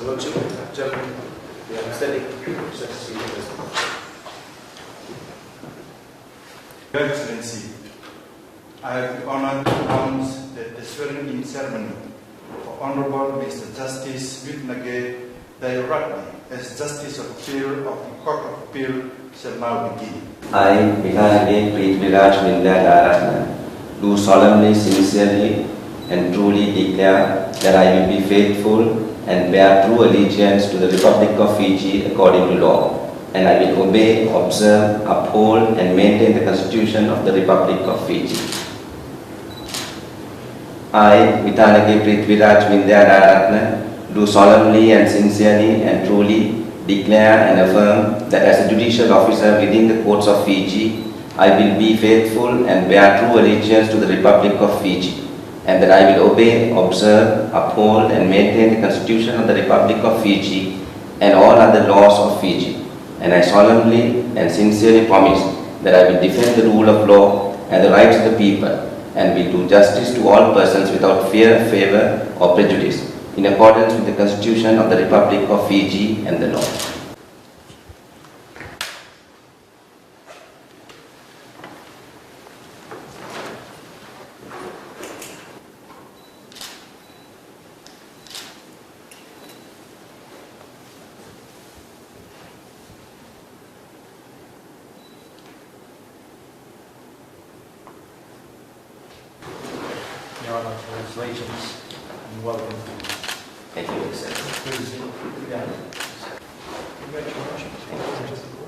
Lordship, Chairman, the Anesthetic, Your Excellency, I have the honor to announce that the swearing-in ceremony for Honorable Mr. Justice Witnage Dayuratne as Justice of the Peer of the Court of Appeal shall now begin. I, Vihanage Prithviraj Vindyadatne, do solemnly, sincerely, and truly declare that I will be faithful and bear true allegiance to the Republic of Fiji according to law, and I will obey, observe, uphold, and maintain the Constitution of the Republic of Fiji. I, Vihanage Prithviraj Vindyadatne, do solemnly and sincerely and truly declare and affirm that as a judicial officer within the courts of Fiji, I will be faithful and bear true allegiance to the Republic of Fiji, and that I will obey, observe, uphold, and maintain the Constitution of the Republic of Fiji and all other laws of Fiji. And I solemnly and sincerely promise that I will defend the rule of law and the rights of the people, and will do justice to all persons without fear, favor, or prejudice, in accordance with the Constitution of the Republic of Fiji and the law. Your Honor, congratulations and welcome. Thank you, Excellency. Congratulations.